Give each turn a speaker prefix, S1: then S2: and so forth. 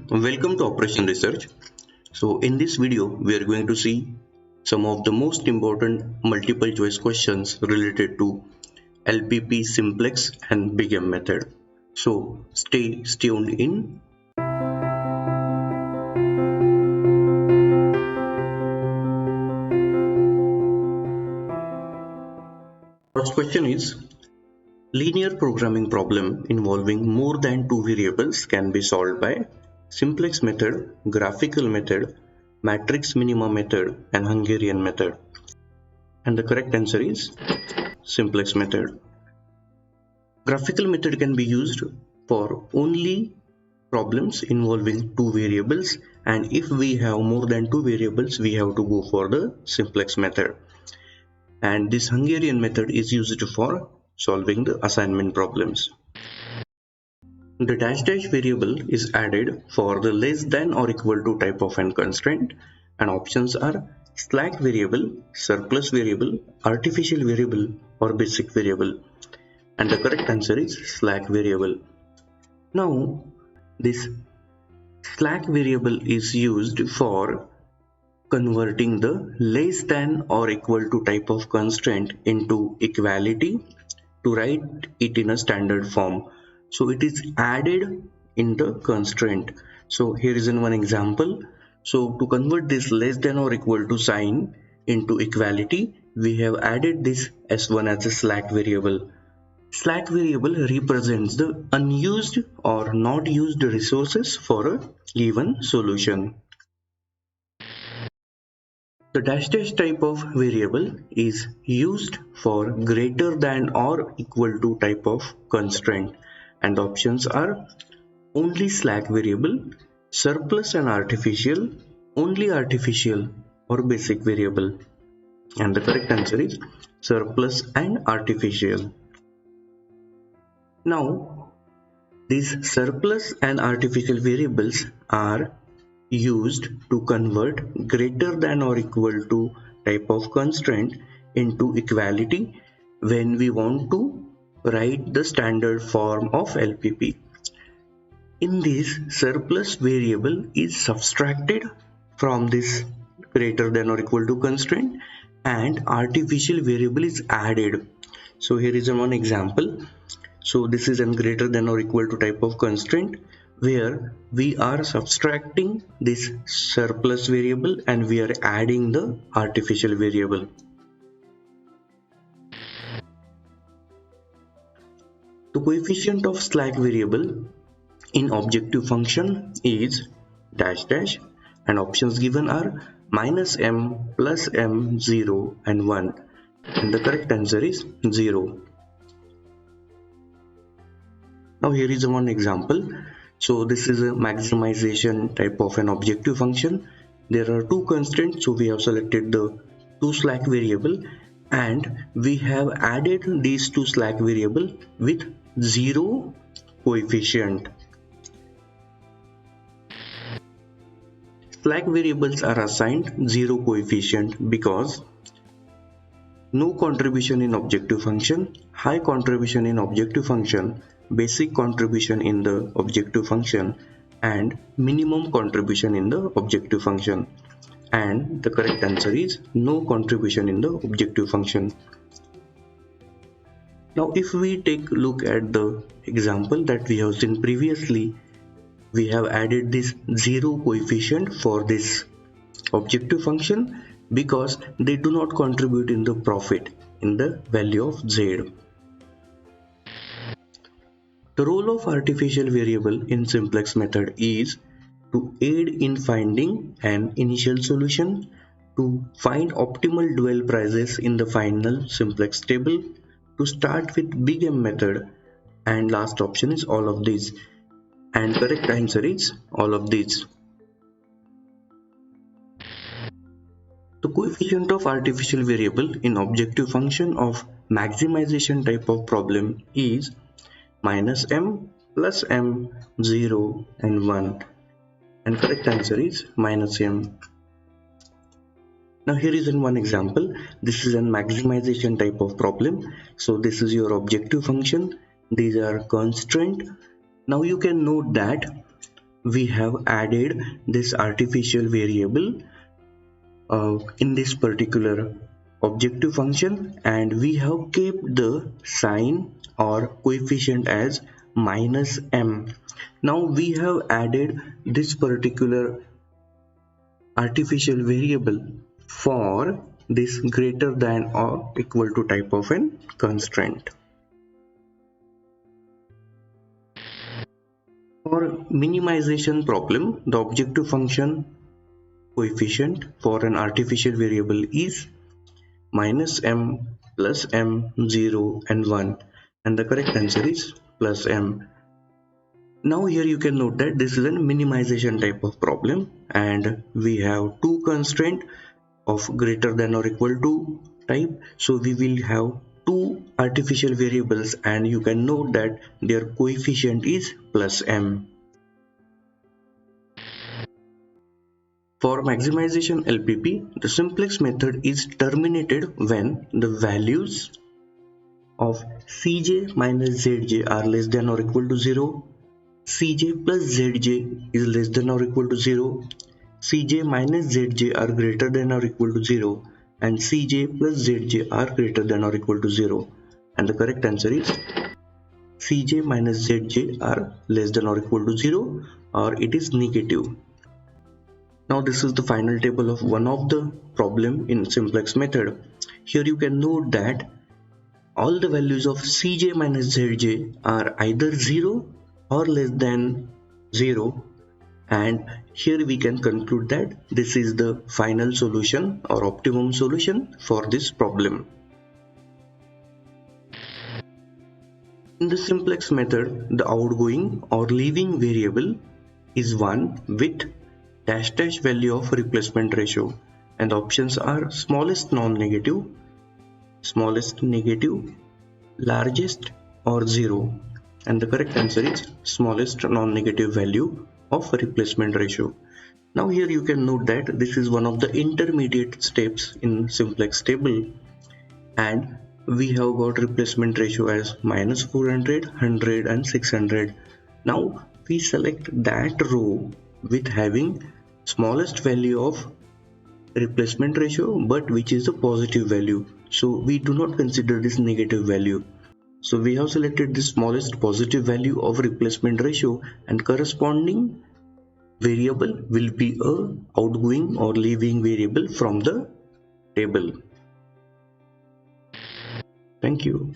S1: welcome to Operations Research. So in this video we are going to see some of the most important multiple choice questions related to LPP, Simplex and Big M method. So stay tuned in. First question is, linear programming problem involving more than two variables can be solved by Simplex method, graphical method, matrix minima method and Hungarian method. And the correct answer is Simplex method. Graphical method can be used for only problems involving two variables, and if we have more than two variables we have to go for the Simplex method. And this Hungarian method is used for solving the assignment problems. The dash variable is added for the less than or equal to type of n constraint, and options are slack variable, surplus variable, artificial variable or basic variable. And the correct answer is slack variable. Now this slack variable is used for converting the less than or equal to type of constraint into equality to write it in a standard form. So it is added in the constraint. So here is one example. So to convert this less than or equal to sign into equality, we have added this S1 as a slack variable. Slack variable represents the unused or not used resources for a given solution. The dash type of variable is used for greater than or equal to type of constraint, and the options are only slack variable, surplus and artificial, only artificial or basic variable. And the correct answer is surplus and artificial. Now these surplus and artificial variables are used to convert greater than or equal to type of constraint into equality when we want to write the standard form of LPP. In this, surplus variable is subtracted from this greater than or equal to constraint and artificial variable is added. So here is one example. So this is a greater than or equal to type of constraint where we are subtracting this surplus variable and we are adding the artificial variable. The coefficient of slack variable in objective function is dash and options given are minus m, plus m, 0 and 1, and the correct answer is 0. Now here is one example. So this is a maximization type of an objective function. There are two constraints, so we have selected the two slack variable and we have added these two slack variable with 0 coefficient. Slack variables are assigned 0 coefficient because no contribution in objective function, high contribution in objective function, basic contribution in the objective function and minimum contribution in the objective function, and the correct answer is no contribution in the objective function. Now if we take a look at the example that we have seen previously, we have added this 0 coefficient for this objective function because they do not contribute in the profit in the value of z. The role of artificial variable in Simplex method is to aid in finding an initial solution, to find optimal dual prices in the final Simplex table, to start with Big M method, and last option is all of these, and correct answer is all of these. The coefficient of artificial variable in objective function of maximization type of problem is minus m, plus m, 0 and 1, and correct answer is minus m. Now here is one example. This is a maximization type of problem. So this is your objective function, these are constraint. Now you can note that we have added this artificial variable in this particular objective function, and we have kept the sign or coefficient as -m. Now we have added this particular artificial variable for this greater than or equal to type of an constraint. For minimization problem, the objective function coefficient for an artificial variable is -m, +m, 0 and 1, and the correct answer is +m. Now here you can note that this is a minimization type of problem, and we have two constraints of greater than or equal to type. So we will have two artificial variables, and you can note that their coefficient is +m. For maximization LPP, the simplex method is terminated when the values of Cj minus Zj are less than or equal to 0, Cj plus Zj is less than or equal to 0, Cj minus Zj are greater than or equal to 0, and Cj plus Zj are greater than or equal to 0. And the correct answer is Cj minus Zj are less than or equal to 0, or it is negative. Now this is the final table of one of the problem in simplex method. Here you can note that all the values of Cj minus Zj are either 0 or less than 0, and here we can conclude that this is the final solution or optimum solution for this problem. In the simplex method, the outgoing or leaving variable is one with dash dash value of replacement ratio, and the options are smallest non-negative, smallest negative, largest, or 0, and the correct answer is smallest non-negative value of replacement ratio. Now here you can note that this is one of the intermediate steps in simplex table, and we have got replacement ratio as -400, 100 and 600. Now we select that row with having smallest value of replacement ratio, but which is a positive value, so we do not consider this negative value. So we have selected the smallest positive value of replacement ratio, and corresponding variable will be a outgoing or leaving variable from the table. Thank you.